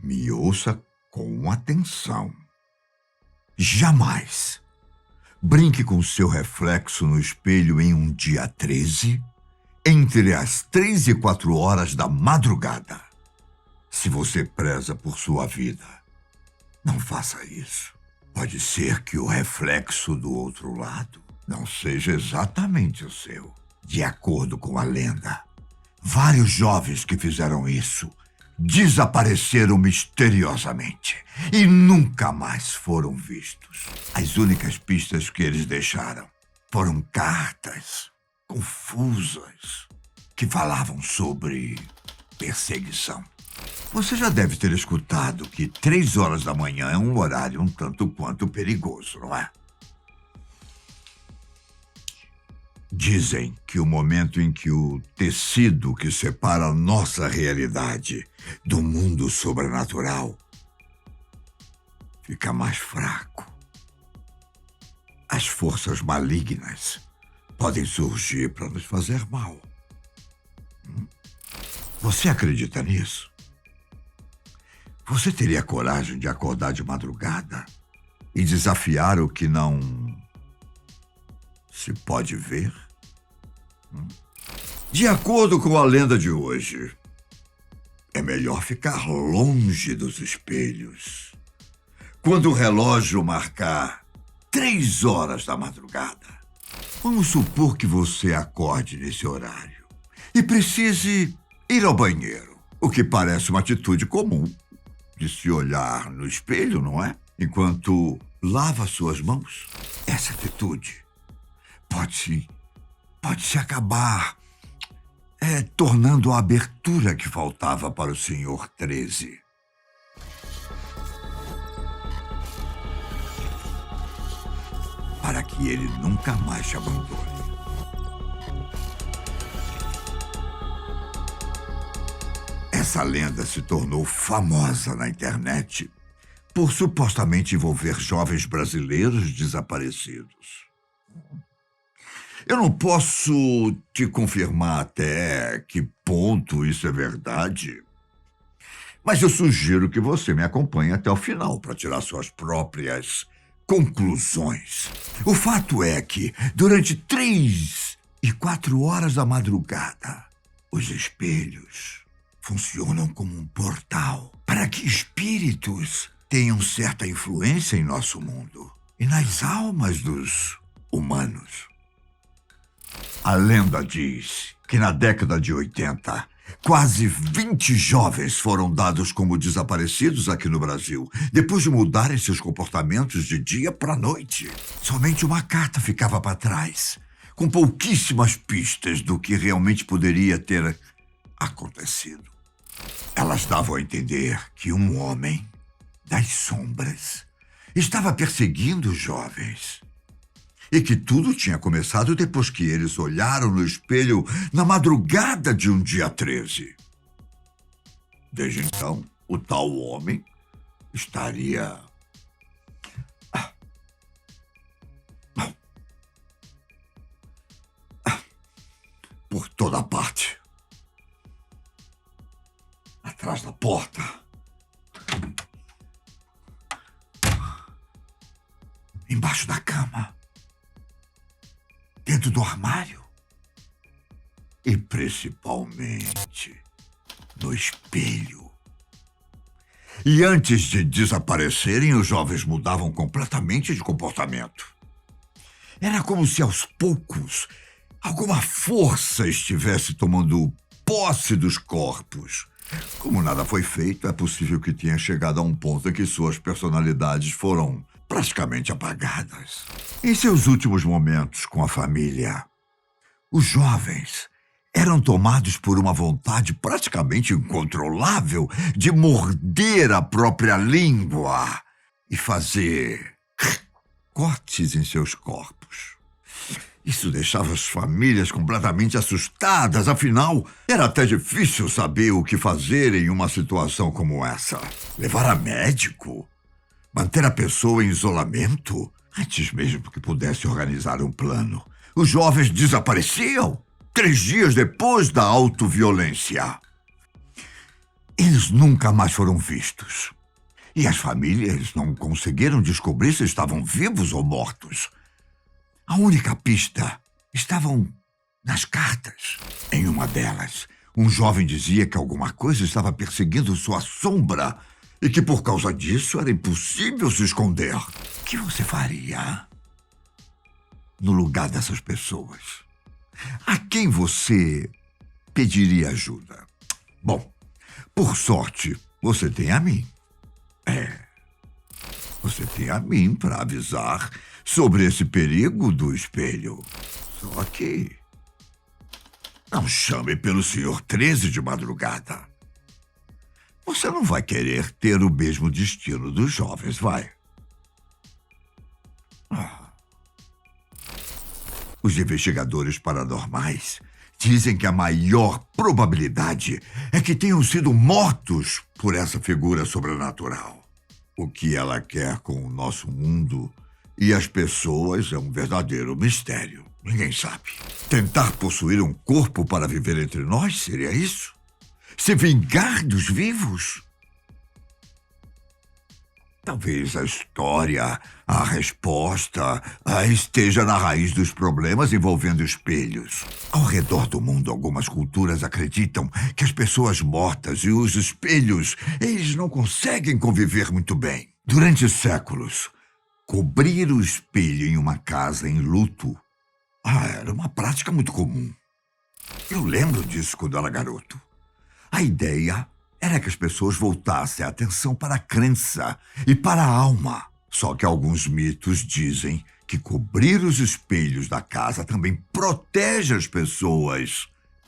Me ouça com atenção. Jamais brinque com seu reflexo no espelho em um dia 13, entre as 3 e 4 horas da madrugada. Se você preza por sua vida, não faça isso. Pode ser que o reflexo do outro lado não seja exatamente o seu. De acordo com a lenda, vários jovens que fizeram isso desapareceram misteriosamente e nunca mais foram vistos. As únicas pistas que eles deixaram foram cartas confusas que falavam sobre perseguição. Você já deve ter escutado que 3 horas da manhã é um horário um tanto quanto perigoso, não é? Dizem que o momento em que o tecido que separa a nossa realidade do mundo sobrenatural fica mais fraco, as forças malignas podem surgir para nos fazer mal. Você acredita nisso? Você teria coragem de acordar de madrugada e desafiar o que não se pode ver? De acordo com a lenda de hoje, é melhor ficar longe dos espelhos. Quando o relógio marcar 3 horas da madrugada, vamos supor que você acorde nesse horário e precise ir ao banheiro, o que parece uma atitude comum de se olhar no espelho, não é? Enquanto lava suas mãos. Essa atitude pode se acabar tornando a abertura que faltava para o Senhor 13. Para que ele nunca mais te abandone. Essa lenda se tornou famosa na internet por supostamente envolver jovens brasileiros desaparecidos. Eu não posso te confirmar até que ponto isso é verdade, mas eu sugiro que você me acompanhe até o final para tirar suas próprias conclusões. O fato é que, durante 3 e 4 horas da madrugada, os espelhos funcionam como um portal para que espíritos tenham certa influência em nosso mundo e nas almas dos humanos. A lenda diz que na década de 80, quase 20 jovens foram dados como desaparecidos aqui no Brasil, depois de mudarem seus comportamentos de dia para noite. Somente uma carta ficava para trás, com pouquíssimas pistas do que realmente poderia ter acontecido. Elas davam a entender que um homem das sombras estava perseguindo os jovens e que tudo tinha começado depois que eles olharam no espelho na madrugada de um dia 13. Desde então, o tal homem estaria por toda parte. Atrás da porta. Embaixo da cama. Dentro do armário. E principalmente no espelho. E antes de desaparecerem, os jovens mudavam completamente de comportamento. Era como se aos poucos alguma força estivesse tomando posse dos corpos. Como nada foi feito, é possível que tenha chegado a um ponto em que suas personalidades foram praticamente apagadas. Em seus últimos momentos com a família, os jovens eram tomados por uma vontade praticamente incontrolável de morder a própria língua e fazer cortes em seus corpos. Isso deixava as famílias completamente assustadas, afinal, era até difícil saber o que fazer em uma situação como essa. Levar a médico? Manter a pessoa em isolamento? Antes mesmo que pudesse organizar um plano, os jovens desapareciam 3 dias depois da autoviolência. Eles nunca mais foram vistos. E as famílias não conseguiram descobrir se estavam vivos ou mortos. A única pista estavam nas cartas. Em uma delas, um jovem dizia que alguma coisa estava perseguindo sua sombra e que por causa disso era impossível se esconder. O que você faria no lugar dessas pessoas? A quem você pediria ajuda? Bom, por sorte, você tem a mim. Você tem a mim para avisar sobre esse perigo do espelho. Só que não chame pelo senhor 13 de madrugada. Você não vai querer ter o mesmo destino dos jovens, vai? Os investigadores paranormais dizem que a maior probabilidade é que tenham sido mortos por essa figura sobrenatural. O que ela quer com o nosso mundo e as pessoas é um verdadeiro mistério. Ninguém sabe. Tentar possuir um corpo para viver entre nós, seria isso? Se vingar dos vivos? Talvez a história, a resposta, esteja na raiz dos problemas envolvendo espelhos. Ao redor do mundo, algumas culturas acreditam que as pessoas mortas e os espelhos, eles não conseguem conviver muito bem. Durante séculos, cobrir o espelho em uma casa em luto era uma prática muito comum. Eu lembro disso quando era garoto. A ideia era que as pessoas voltassem a atenção para a crença e para a alma. Só que alguns mitos dizem que cobrir os espelhos da casa também protege as pessoas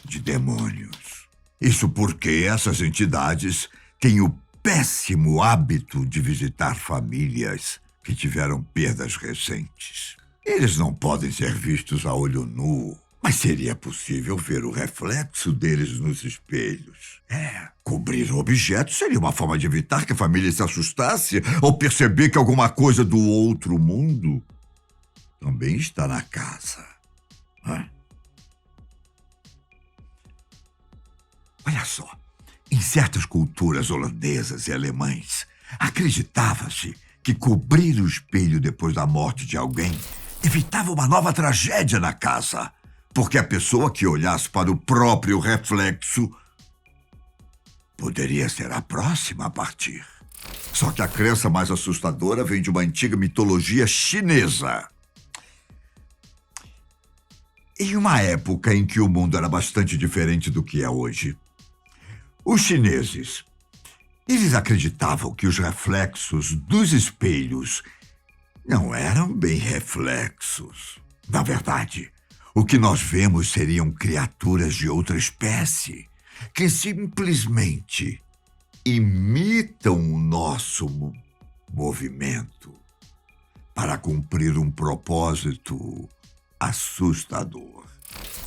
de demônios. Isso porque essas entidades têm o péssimo hábito de visitar famílias que tiveram perdas recentes. Eles não podem ser vistos a olho nu, mas seria possível ver o reflexo deles nos espelhos. Cobrir o objeto seria uma forma de evitar que a família se assustasse ao perceber que alguma coisa do outro mundo também está na casa. Olha só, em certas culturas holandesas e alemães, acreditava-se que cobrir o espelho depois da morte de alguém evitava uma nova tragédia na casa, porque a pessoa que olhasse para o próprio reflexo poderia ser a próxima a partir. Só que a crença mais assustadora vem de uma antiga mitologia chinesa. Em uma época em que o mundo era bastante diferente do que é hoje, os chineses, eles acreditavam que os reflexos dos espelhos não eram bem reflexos. Na verdade, o que nós vemos seriam criaturas de outra espécie que simplesmente imitam o nosso movimento para cumprir um propósito assustador.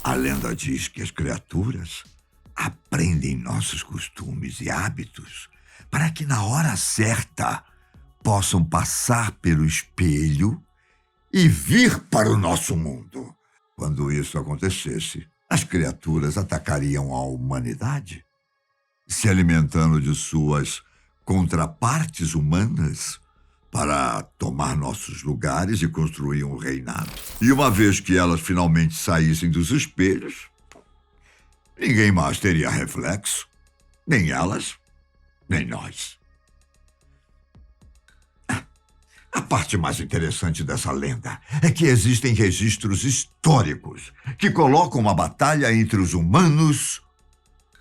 A lenda diz que as criaturas aprendem nossos costumes e hábitos para que na hora certa possam passar pelo espelho e vir para o nosso mundo. Quando isso acontecesse, as criaturas atacariam a humanidade, se alimentando de suas contrapartes humanas para tomar nossos lugares e construir um reinado. E uma vez que elas finalmente saíssem dos espelhos, ninguém mais teria reflexo, nem elas, nem nós. A parte mais interessante dessa lenda é que existem registros históricos que colocam uma batalha entre os humanos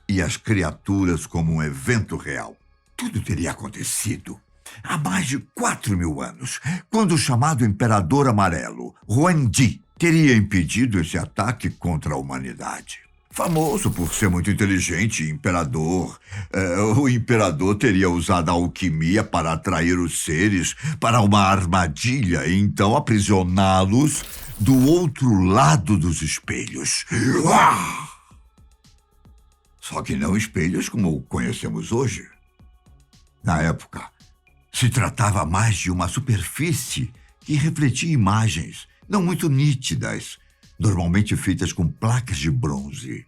e as criaturas como um evento real. Tudo teria acontecido há mais de 4.000 anos, quando o chamado Imperador Amarelo, Huangdi, teria impedido esse ataque contra a humanidade. Famoso por ser muito inteligente e imperador, o imperador teria usado a alquimia para atrair os seres para uma armadilha e então aprisioná-los do outro lado dos espelhos. Só que não espelhos como conhecemos hoje. Na época, se tratava mais de uma superfície que refletia imagens não muito nítidas, normalmente feitas com placas de bronze.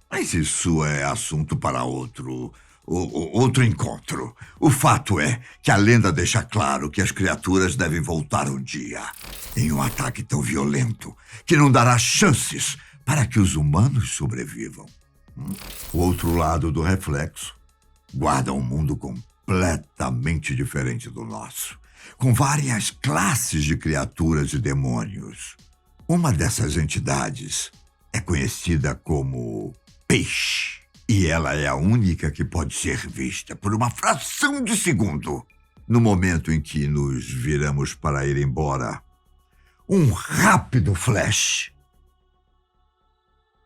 Mas isso é assunto para outro outro encontro. O fato é que a lenda deixa claro que as criaturas devem voltar um dia, em um ataque tão violento que não dará chances para que os humanos sobrevivam. O outro lado do reflexo guarda um mundo completamente diferente do nosso, com várias classes de criaturas e demônios. Uma dessas entidades é conhecida como Peixe, e ela é a única que pode ser vista por uma fração de segundo. No momento em que nos viramos para ir embora, um rápido flash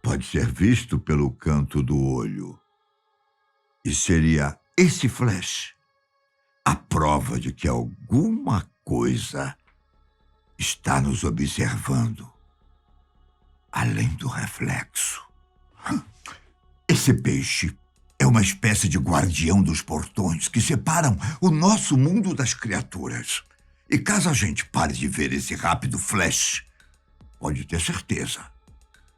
pode ser visto pelo canto do olho. E seria esse flash a prova de que alguma coisa está nos observando, além do reflexo. Esse peixe é uma espécie de guardião dos portões que separam o nosso mundo das criaturas. E caso a gente pare de ver esse rápido flash, pode ter certeza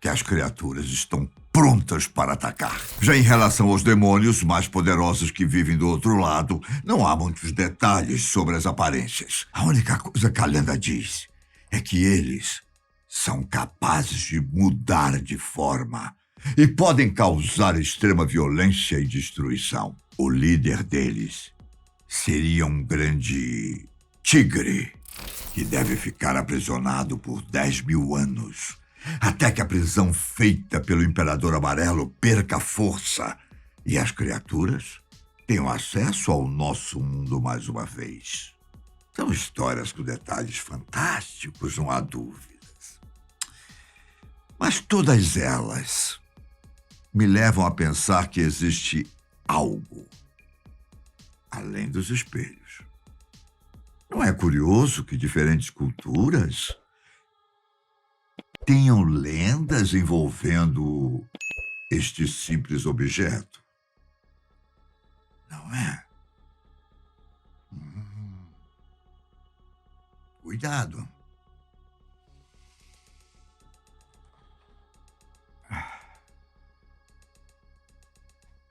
que as criaturas estão prontas para atacar. Já em relação aos demônios mais poderosos que vivem do outro lado, não há muitos detalhes sobre as aparências. A única coisa que a lenda diz é que eles são capazes de mudar de forma e podem causar extrema violência e destruição. O líder deles seria um grande tigre que deve ficar aprisionado por 10.000 anos, até que a prisão feita pelo Imperador Amarelo perca força e as criaturas tenham acesso ao nosso mundo mais uma vez. São histórias com detalhes fantásticos, não há dúvidas. Mas todas elas me levam a pensar que existe algo além dos espelhos. Não é curioso que diferentes culturas tenham lendas envolvendo este simples objeto? Não é? Cuidado.